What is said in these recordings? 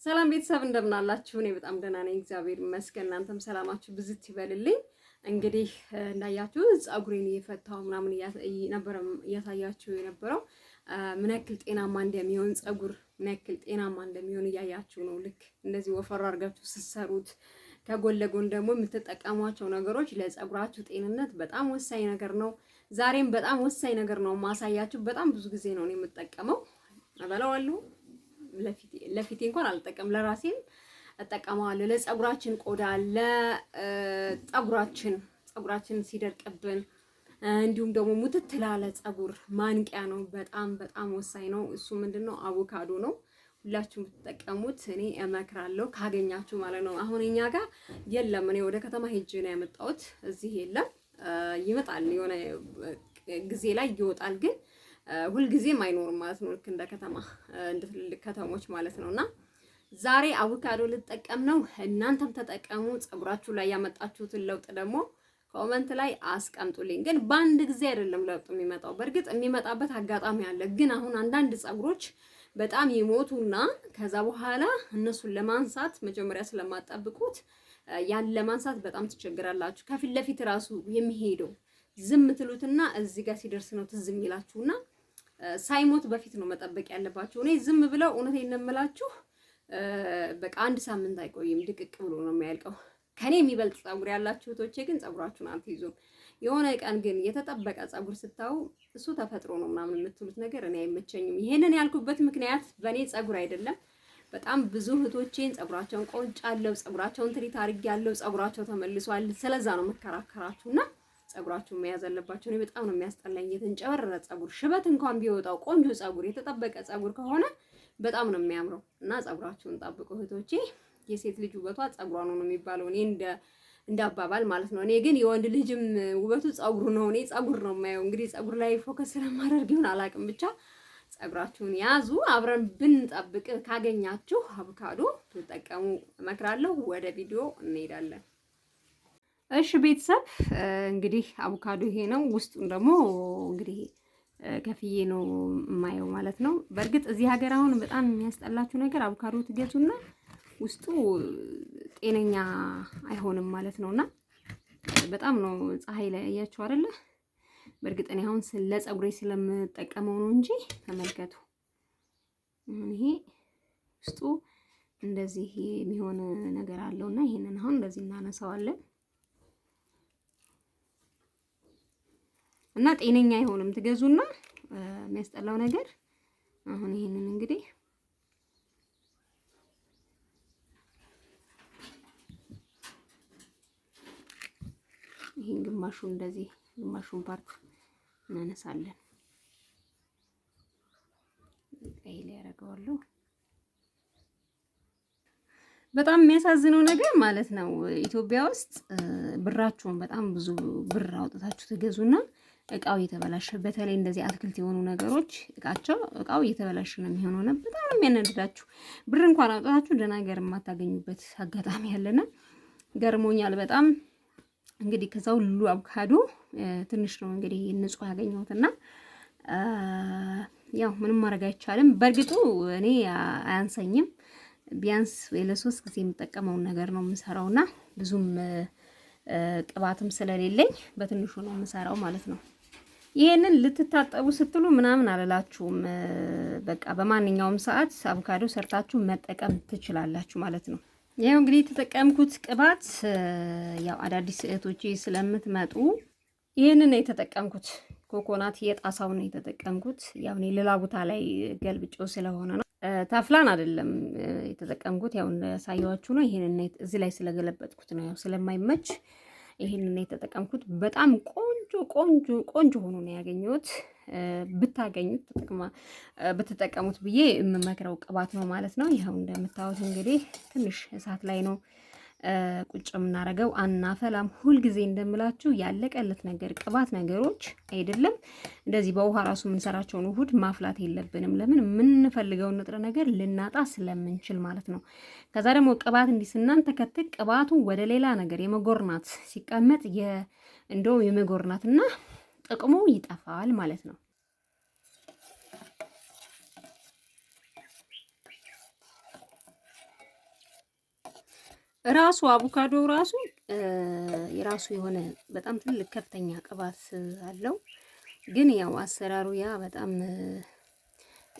ሰላም ቤተሰብ እንደምን አላችሁ? እኔ በጣም ደህና ነኝ፣ እግዚአብሔር ይመስገን። እናንተም ሰላማችሁ ብዝት ይበልልኝ። እንግዲህ እንዳያችሁ ፀጉሬን እየፈታው ምናምን እያሳያችሁ የነበረው ምን ያክል ጤናማ እንደሚሆን ፀጉር ምን ያክል ጤናማ እንደሚሆን እያያችሁ ነው። ልክ እንደዚህ ወፈር አድርጋችሁ ስትሰሩት ከጎን ለጎን ደግሞ የምትጠቀሟቸው ነገሮች ለፀጉራችሁ ጤንነት በጣም ወሳኝ ነገር ነው። ዛሬም በጣም ወሳኝ ነገር ነው ማሳያችሁ። በጣም ብዙ ጊዜ ነው የምጠቀመው አበላዋለሁ። ለፊቴ እንኳን አልጠቀም፣ ለራሴም እጠቀማለሁ። ለፀጉራችን ቆዳ ፀጉራችን ሲደርቅብን እንዲሁም ደግሞ ሙትት ላለ ፀጉር ማንቂያ ነው። በጣም በጣም ወሳኝ ነው። እሱ ምንድነው? አቮካዶ ነው። ሁላችሁም ብትጠቀሙት እኔ እመክራለሁ፣ ካገኛችሁ ማለት ነው። አሁን እኛ ጋር የለም። እኔ ወደ ከተማ ሄጄ ነው ያመጣሁት። እዚህ የለም። ይመጣል፣ የሆነ ጊዜ ላይ ይወጣል፣ ግን ሁልጊዜም አይኖርም ማለት ነው። ልክ እንደ ከተማ እንደ ትልልቅ ከተሞች ማለት ነውና ዛሬ አቮካዶ ልጠቀም ነው። እናንተም ተጠቀሙ። ፀጉራችሁ ላይ ያመጣችሁትን ለውጥ ደግሞ ኮመንት ላይ አስቀምጡልኝ። ግን በአንድ ጊዜ አይደለም ለውጥ የሚመጣው። በእርግጥ የሚመጣበት አጋጣሚ አለ። ግን አሁን አንዳንድ ፀጉሮች በጣም ይሞቱና ከዛ በኋላ እነሱን ለማንሳት መጀመሪያ ስለማጠብቁት ያን ለማንሳት በጣም ትቸግራላችሁ። ከፊት ለፊት ራሱ የሚሄደው ዝም ትሉትና እዚህ ጋር ሲደርስ ነው ትዝ የሚላችሁና ሳይሞት በፊት ነው መጠበቅ ያለባችሁ። እኔ ዝም ብለው እውነቴን ነው የምላችሁ በቃ አንድ ሳምንት አይቆይም፣ ድቅቅ ብሎ ነው የሚያልቀው። ከኔ የሚበልጥ ፀጉር ያላችሁ እህቶቼ ግን ፀጉራችሁን አትይዙም። የሆነ ቀን ግን የተጠበቀ ፀጉር ስታዩ እሱ ተፈጥሮ ነው ምናምን የምትሉት ነገር እኔ አይመቸኝም። ይሄንን ያልኩበት ምክንያት በእኔ ፀጉር አይደለም። በጣም ብዙ እህቶቼን ፀጉራቸውን ቆንጫለሁ፣ ፀጉራቸውን ትሪት አድርጌያለሁ፣ ፀጉራቸው ተመልሷል። ስለዛ ነው መከራከራችሁና ፀጉራችሁን መያዝ አለባችሁ። እኔ በጣም ነው የሚያስጠላኝ የተንጨበረረ ፀጉር። ሽበት እንኳን ቢወጣው ቆንጆ ፀጉር የተጠበቀ ፀጉር ከሆነ በጣም ነው የሚያምረው። እና ፀጉራችሁን ጠብቁ እህቶቼ። የሴት ልጅ ውበቷ ፀጉሯ ነው የሚባለው፣ እኔ እንደ አባባል ማለት ነው። እኔ ግን የወንድ ልጅም ውበቱ ፀጉሩ ነው። እኔ ፀጉር ነው የማየው። እንግዲህ ፀጉር ላይ ፎከስ ስለማደርግ ይሁን አላውቅም፣ ብቻ ፀጉራችሁን ያዙ። አብረን ብንጠብቅ ካገኛችሁ አቮካዶ ተጠቀሙ እመክራለሁ። ወደ ቪዲዮ እንሄዳለን። እሺ ቤተሰብ እንግዲህ አቮካዶ ይሄ ነው። ውስጡን ደግሞ እንግዲህ ከፍዬ ነው የማየው ማለት ነው። በእርግጥ እዚህ ሀገር አሁን በጣም የሚያስጠላችሁ ነገር አቮካዶ ትገዙና ውስጡ ጤነኛ አይሆንም ማለት ነውና በጣም ነው ፀሐይ ላይ ያያችሁ አይደለ? በእርግጥ እኔ አሁን ለፀጉሬ ስለምጠቀመው ነው እንጂ ተመልከቱ። ይሄ ውስጡ እንደዚህ የሚሆን ነገር አለውና ይሄንን አሁን እንደዚህ እናነሳዋለን እና ጤነኛ አይሆንም። ትገዙና የሚያስጠላው ነገር አሁን ይሄንን እንግዲህ ይሄን ግማሹን እንደዚህ ግማሹን ፓርት እናነሳለን። ቀይ ላይ ያደርገዋለሁ። በጣም የሚያሳዝነው ነገር ማለት ነው ኢትዮጵያ ውስጥ ብራችሁን በጣም ብዙ ብር አውጥታችሁ ትገዙና እቃው እየተበላሸ፣ በተለይ እንደዚህ አትክልት የሆኑ ነገሮች እቃው እየተበላሸ ነው የሚሆነው። ነው በጣም የሚያነድዳችሁ። ብር እንኳን አውጥታችሁ እንደ ነገር የማታገኙበት አጋጣሚ ያለና ገርሞኛል በጣም። እንግዲህ ከዛ ሁሉ አቮካዶ ትንሽ ነው እንግዲህ ንጹህ ያገኘሁትና ያው ምንም ማድረግ አይቻልም። በእርግጡ እኔ አያንሰኝም። ቢያንስ ለሶስት ጊዜ የምጠቀመውን ነገር ነው የምሰራውና ብዙም ቅባትም ስለሌለኝ በትንሹ ነው የምሰራው ማለት ነው። ይሄንን ልትታጠቡ ስትሉ ምናምን አላላችሁም። በቃ በማንኛውም ሰዓት አቮካዶ ሰርታችሁ መጠቀም ትችላላችሁ ማለት ነው። ይሄው እንግዲህ የተጠቀምኩት ቅባት ያው አዳዲስ እህቶቼ ስለምትመጡ ይሄንን ነው የተጠቀምኩት። ኮኮናት የጣሳው ነው የተጠቀምኩት። ያው እኔ ሌላ ቦታ ላይ ገልብጬው ስለሆነ ነው። ታፍላን አይደለም የተጠቀምኩት። ያው እንደሳያችሁ ነው። ይሄንን እዚህ ላይ ስለገለበጥኩት ነው ያው ስለማይመች ይሄንን የተጠቀምኩት። በጣም ቆንጆ ሆኖ ነው ያገኘሁት። ብታገኙት ብትጠቀሙት ብዬ የምመክረው ቅባት ነው ማለት ነው። ይሄው እንደምታዩት እንግዲህ ትንሽ እሳት ላይ ነው ቁጭ የምናደርገው። አናፈላም። ሁልጊዜ እንደምላችሁ ያለቀለት ነገር ቅባት ነገሮች አይደለም እንደዚህ በውሃ ራሱ የምንሰራቸውን ውሁድ ማፍላት የለብንም። ለምን? የምንፈልገውን ንጥረ ነገር ልናጣ ስለምንችል ማለት ነው። ከዛ ደግሞ ቅባት እንዲህ ስናንተከትክ ቅባቱ ወደ ሌላ ነገር የመጎርናት ሲቀመጥ እንደው የመጎርናትና ጥቅሙ ይጠፋል ማለት ነው። ራሱ አቮካዶ ራሱ የራሱ የሆነ በጣም ትልቅ ከፍተኛ ቅባት አለው። ግን ያው አሰራሩ ያ በጣም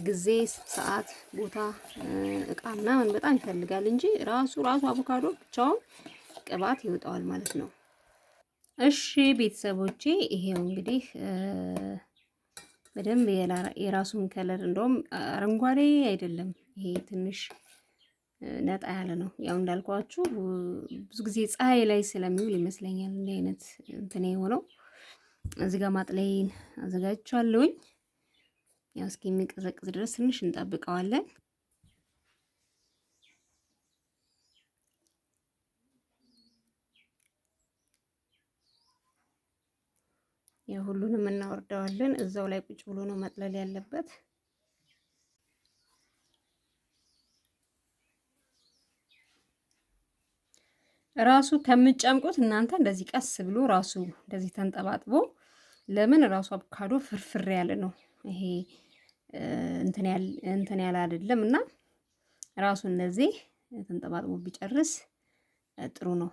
ጊዜ፣ ሰዓት፣ ቦታ፣ እቃ ምናምን በጣም ይፈልጋል እንጂ ራሱ አቮካዶ ብቻውን ቅባት ይወጣዋል ማለት ነው። እሺ ቤተሰቦቼ ይሄው እንግዲህ በደንብ የራሱን ከለር እንደውም አረንጓዴ አይደለም፣ ይሄ ትንሽ ነጣ ያለ ነው። ያው እንዳልኳችሁ ብዙ ጊዜ ፀሐይ ላይ ስለሚውል ይመስለኛል እንዲህ አይነት እንትን የሆነው። እዚህ ጋር ማጥለይን አዘጋጅቻለሁኝ። ያው እስኪ የሚቀዘቅዝ ድረስ ትንሽ እንጠብቀዋለን። ያው ሁሉንም እናወርደዋለን። እዛው ላይ ቁጭ ብሎ ነው መጥለል ያለበት። ራሱ ከምጨምቁት እናንተ እንደዚህ ቀስ ብሎ ራሱ እንደዚህ ተንጠባጥቦ፣ ለምን ራሱ አቮካዶ ፍርፍር ያለ ነው። ይሄ እንትን ያለ አይደለም እና ራሱ እንደዚህ ተንጠባጥቦ ቢጨርስ ጥሩ ነው።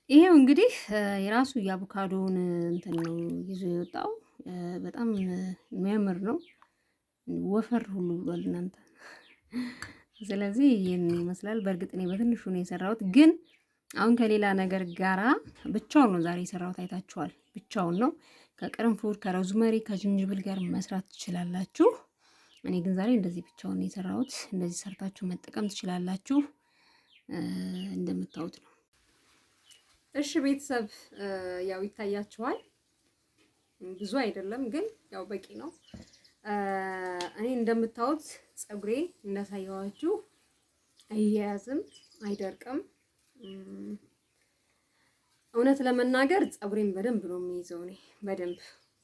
ይሄው እንግዲህ የራሱ የአቮካዶውን እንትን ነው ይዞ የወጣው። በጣም የሚያምር ነው። ወፈር ሁሉ ብሏል እናንተ። ስለዚህ ይሄን ይመስላል። በእርግጥ እኔ በትንሹ ነው የሰራሁት፣ ግን አሁን ከሌላ ነገር ጋራ ብቻውን ነው ዛሬ የሰራሁት። አይታችኋል፣ ብቻውን ነው። ከቅርንፉድ፣ ከሮዝመሪ፣ ከጅንጅብል ጋር መስራት ትችላላችሁ። እኔ ግን ዛሬ እንደዚህ ብቻውን ነው የሰራሁት። እንደዚህ ሰርታችሁ መጠቀም ትችላላችሁ። እንደምታዩት ነው። እሺ ቤተሰብ ያው ይታያችኋል፣ ብዙ አይደለም ግን ያው በቂ ነው። እኔ እንደምታዩት ፀጉሬ እንዳሳየዋችሁ አያያዝም፣ አይደርቅም። እውነት ለመናገር ፀጉሬን በደንብ ነው የሚይዘው። እኔ በደንብ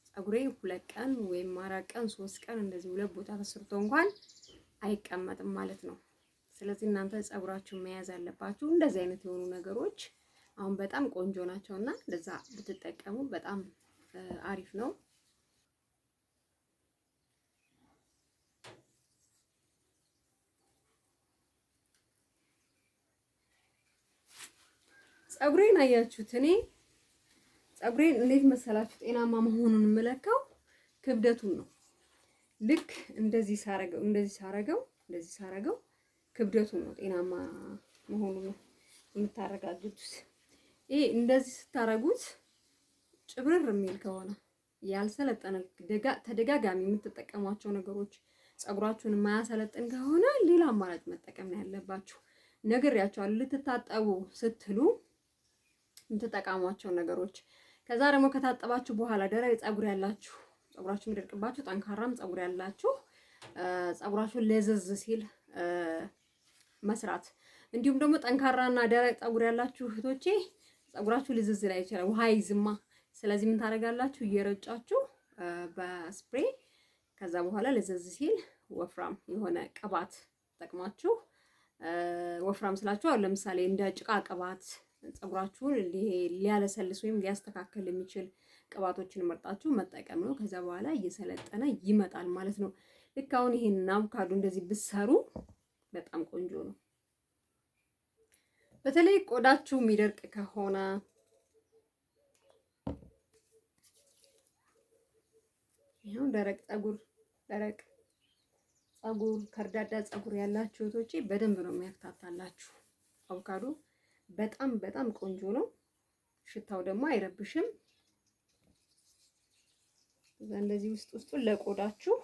ፀጉሬ 2 ቀን ወይም 4 ቀን 3 ቀን እንደዚህ 2 ቦታ ተሰርቶ እንኳን አይቀመጥም ማለት ነው። ስለዚህ እናንተ ፀጉራችሁን መያዝ አለባችሁ። እንደዚህ አይነት የሆኑ ነገሮች አሁን በጣም ቆንጆ ናቸውና ለዛ ብትጠቀሙ በጣም አሪፍ ነው። ፀጉሬን አያችሁት? እኔ ፀጉሬን እንዴት መሰላችሁ ጤናማ መሆኑን የምለካው ክብደቱን ነው። ልክ እንደዚህ ሳረገው ክብደቱን ነው ጤናማ መሆኑን ነው የምታረጋግጡት። ይሄ እንደዚህ ስታረጉት ጭብርር የሚል ከሆነ ያልሰለጠነ ተደጋጋሚ የምትጠቀሟቸው ነገሮች ፀጉራችሁን የማያሰለጥን ከሆነ ሌላ አማራጭ መጠቀም ነው ያለባችሁ። ነግሬያችኋለሁ። ልትታጠቡ ስትሉ የምትጠቀሟቸው ነገሮች። ከዛ ደግሞ ከታጠባችሁ በኋላ ደረቅ ፀጉር ያላችሁ፣ ፀጉራችሁ የሚደርቅባችሁ፣ ጠንካራም ፀጉር ያላችሁ ፀጉራችሁን ለዘዝ ሲል መስራት፣ እንዲሁም ደግሞ ጠንካራና ደረቅ ፀጉር ያላችሁ እህቶቼ ፀጉራችሁ ልዝዝ ላይ ይችላል፣ ውሃ ይዝማ። ስለዚህ ምን ታደርጋላችሁ? እየረጫችሁ በስፕሬይ ከዛ በኋላ ለዘዝ ሲል ወፍራም የሆነ ቅባት ተጠቅማችሁ፣ ወፍራም ስላችሁ አሁን ለምሳሌ እንደ ጭቃ ቅባት ፀጉራችሁን ሊያለሰልስ ወይም ሊያስተካክል የሚችል ቅባቶችን መርጣችሁ መጠቀም ነው። ከዛ በኋላ እየሰለጠነ ይመጣል ማለት ነው። ልክ አሁን ይሄን አቮካዶ እንደዚህ ብትሰሩ በጣም ቆንጆ ነው። በተለይ ቆዳችሁ የሚደርቅ ከሆነ ይሄው ደረቅ ፀጉር ከርዳዳ ፀጉር ያላችሁ እህቶቼ በደንብ ነው የሚያፍታታላችሁ። አቮካዶ በጣም ቆንጆ ነው። ሽታው ደግሞ አይረብሽም። እንደዚህ ውስጡን ለቆዳችሁ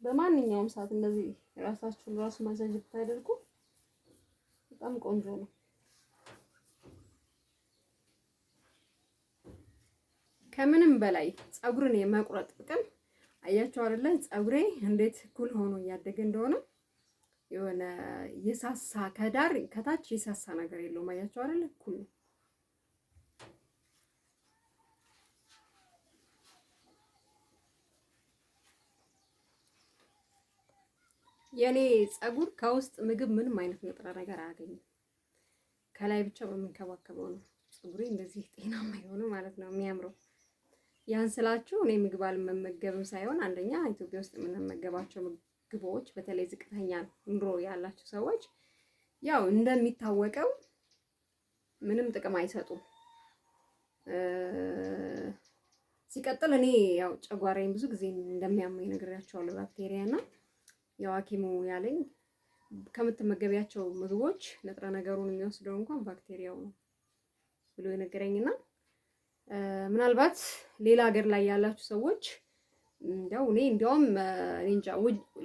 በማንኛውም ሰዓት እንደዚህ ራሳችሁን ራሱ ማሳጅ ብታደርጉ በጣም ቆንጆ ነው። ከምንም በላይ ፀጉርን የመቁረጥ ጥቅም አያችሁ አይደለ? ፀጉሬ እንዴት እኩል ሆኖ እያደገ እንደሆነ የሆነ የሳሳ ከዳር ከታች የሳሳ ነገር የለውም። አያችሁ አይደል? እኩል ነው። የኔ ፀጉር ከውስጥ ምግብ ምንም አይነት ንጥረ ነገር አያገኝም። ከላይ ብቻ በምንከባከበው ነው ፀጉሬ እንደዚህ ጤናማ የሆነ ማለት ነው የሚያምረው። ያን ስላችሁ እኔ ምግብ አልመገብም ሳይሆን አንደኛ ኢትዮጵያ ውስጥ የምንመገባቸው ምግቦች በተለይ ዝቅተኛ ኑሮ ያላቸው ሰዎች ያው እንደሚታወቀው ምንም ጥቅም አይሰጡም። ሲቀጥል እኔ ያው ጨጓራዬን ብዙ ጊዜ እንደሚያመኝ ነግሬያቸዋለሁ። ባክቴሪያ እና ያው ሐኪሙ ያለኝ ከምትመገቢያቸው ምግቦች ንጥረ ነገሩን የሚወስደው እንኳን ባክቴሪያው ነው ብሎ የነገረኝና ምናልባት ሌላ ሀገር ላይ ያላችሁ ሰዎች እንደው እኔ እንደውም እንጃ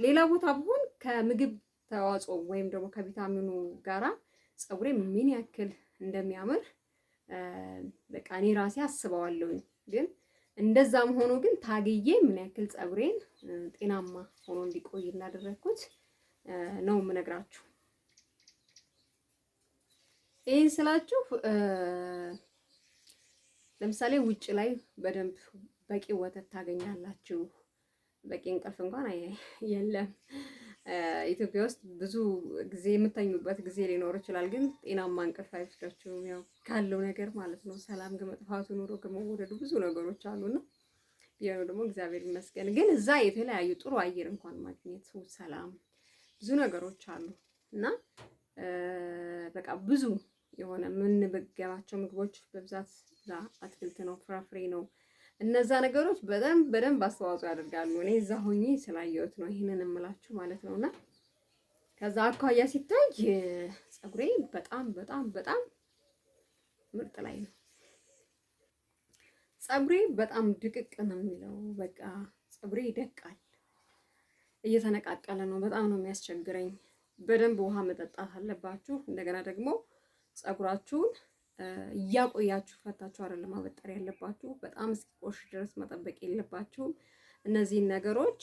ሌላ ቦታ ብሆን ከምግብ ተዋጽኦ ወይም ደግሞ ከቪታሚኑ ጋራ ፀጉሬ ምን ያክል እንደሚያምር በቃ እኔ ራሴ አስበዋለሁኝ። ግን እንደዛም ሆኖ ግን ታግዬ ምን ያክል ፀጉሬን ጤናማ ሆኖ እንዲቆይ እንዳደረኩት ነው የምነግራችሁ። ይሄን ስላችሁ ለምሳሌ ውጭ ላይ በደንብ በቂ ወተት ታገኛላችሁ። በቂ እንቅልፍ እንኳን የለም። ኢትዮጵያ ውስጥ ብዙ ጊዜ የምተኙበት ጊዜ ሊኖር ይችላል፣ ግን ጤናማ እንቅልፍ አይወስዳችሁም። ያው ካለው ነገር ማለት ነው። ሰላም ከመጥፋቱ ኑሮ ከመወደዱ ብዙ ነገሮች አሉና ቢሆኑ ደግሞ እግዚአብሔር ይመስገን። ግን እዛ የተለያዩ ጥሩ አየር እንኳን ማግኘት ሰላም፣ ብዙ ነገሮች አሉ እና በቃ ብዙ የሆነ የምንመገባቸው ምግቦች በብዛት አትክልት ነው፣ ፍራፍሬ ነው። እነዛ ነገሮች በደንብ አስተዋጽኦ ያደርጋሉ። እኔ እዛ ሆኜ ስላየሁት ነው ይሄንን እምላችሁ ማለት ነውና ከዛ አኳያ ሲታይ ፀጉሬ በጣም ምርጥ ላይ ነው። ፀጉሬ በጣም ድቅቅ ነው የሚለው። በቃ ፀጉሬ ይደቃል፣ እየተነቃቀለ ነው። በጣም ነው የሚያስቸግረኝ። በደንብ ውሃ መጠጣት አለባችሁ። እንደገና ደግሞ ፀጉራችሁን እያቆያችሁ ፈታችሁ አይደለም ማበጠር ያለባችሁ። በጣም እስኪቆሽ ድረስ መጠበቅ የለባችሁም። እነዚህን ነገሮች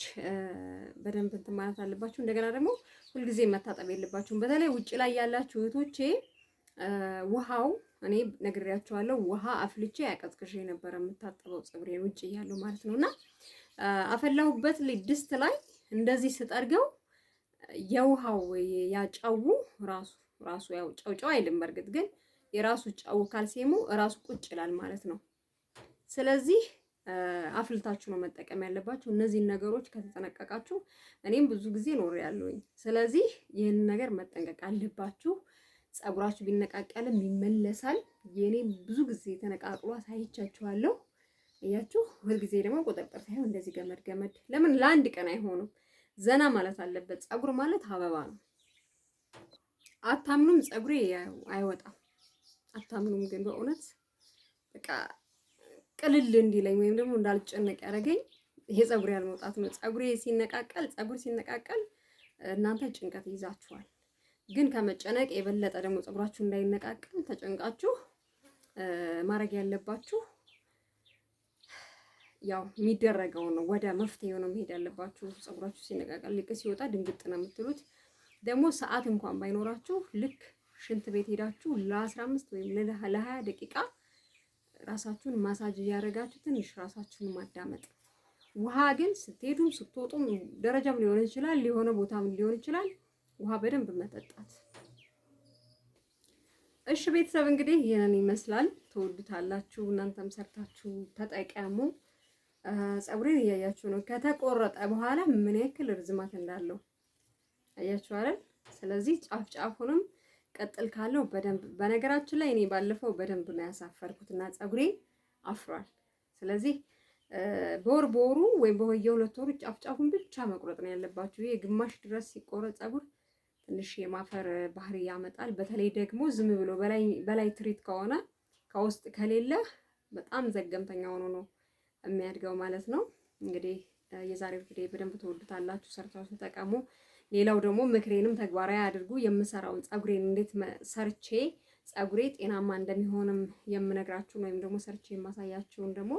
በደንብ እንትን ማለት አለባችሁ። እንደገና ደግሞ ሁልጊዜ መታጠብ የለባችሁም። በተለይ ውጭ ላይ ያላችሁ እህቶቼ ውሃው እኔ ነግሬያችኋለሁ። ውሃ አፍልቼ ያቀዝቅዤ ነበር የምታጠበው ፀጉሬን ውጭ እያለሁ ማለት ነውና አፈላሁበት ድስት ላይ እንደዚህ ስጠርገው የውሃው ያጫው ራሱ ያው ጨው አይልም። በርግጥ ግን የራሱ ጨው ካልሲየሙ ራሱ ቁጭ ይላል ማለት ነው። ስለዚህ አፍልታችሁ ነው መጠቀም ያለባችሁ። እነዚህን ነገሮች ከተጠነቀቃችሁ እኔም ብዙ ጊዜ ኖሬያለሁኝ። ስለዚህ ይህን ነገር መጠንቀቅ አለባችሁ። ፀጉራችሁ ቢነቃቀልም ይመለሳል። የኔ ብዙ ጊዜ ተነቃቅሎ አሳይቻችኋለሁ። እያችሁ ሁልጊዜ ደግሞ ቁጥጥር ሳይሆን እንደዚህ ገመድ ለምን ለአንድ ቀን አይሆንም። ዘና ማለት አለበት። ፀጉር ማለት አበባ ነው። አታምኑም? ፀጉሬ አይወጣም። አታምኑም? ግን በእውነት በቃ ቅልል እንዲለኝ ወይም ደግሞ እንዳልጨነቅ ያደረገኝ ይሄ ፀጉሬ ያልመውጣት ነው። ፀጉር ሲነቃቀል እናንተ ጭንቀት ይዛችኋል። ግን ከመጨነቅ የበለጠ ደግሞ ፀጉራችሁ እንዳይነቃቀል ተጨንቃችሁ ማድረግ ያለባችሁ ያው የሚደረገው ነው። ወደ መፍትሄው ነው መሄድ ያለባችሁ። ፀጉራችሁ ሲነቃቀል ልክ ሲወጣ ድንግጥ ነው የምትሉት። ደግሞ ሰዓት እንኳን ባይኖራችሁ ልክ ሽንት ቤት ሄዳችሁ ለ15 ወይም ለ20 ደቂቃ ራሳችሁን ማሳጅ እያደረጋችሁ ትንሽ ራሳችሁን ማዳመጥ። ውሃ ግን ስትሄዱም ስትወጡም ደረጃም ሊሆን ይችላል፣ የሆነ ቦታም ሊሆን ይችላል፣ ውሃ በደንብ መጠጣት። እሺ ቤተሰብ እንግዲህ ይሄንን ይመስላል። ትወዱታላችሁ። እናንተም ሰርታችሁ ተጠቀሙ። ፀጉሬን እያያችሁ ነው ከተቆረጠ በኋላ ምን ያክል ርዝማት እንዳለው አያችሁ አይደል? ስለዚህ ጫፉንም ቀጥል ካለው በደንብ በነገራችን ላይ እኔ ባለፈው በደንብ ነው ያሳፈርኩትና ፀጉሬ አፍሯል። ስለዚህ በወሩ ወይም በየሁለት ወሩ ጫፉን ብቻ መቁረጥ ነው ያለባችሁ። ይሄ ግማሽ ድረስ ሲቆረጥ ፀጉር ትንሽ የማፈር ባህሪ ያመጣል። በተለይ ደግሞ ዝም ብሎ በላይ ትሪት ከሆነ ከውስጥ ከሌለ በጣም ዘገምተኛ ሆኖ ነው የሚያድገው ማለት ነው። እንግዲህ የዛሬው ቪዲዮ በደንብ ትወዱታላችሁ። ሰርታችሁ ተጠቀሙ። ሌላው ደግሞ ምክሬንም ተግባራዊ አድርጉ። የምሰራውን ፀጉሬን እንዴት ሰርቼ ፀጉሬ ጤናማ እንደሚሆንም የምነግራችሁን ወይም ደግሞ ሰርቼ የማሳያችሁን ደግሞ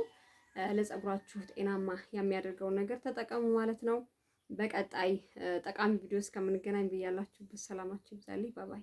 ለፀጉራችሁ ጤናማ የሚያደርገውን ነገር ተጠቀሙ ማለት ነው። በቀጣይ ጠቃሚ ቪዲዮ እስከምንገናኝ ብያላችሁበት ሰላማችሁ ይብዛልኝ። ባባይ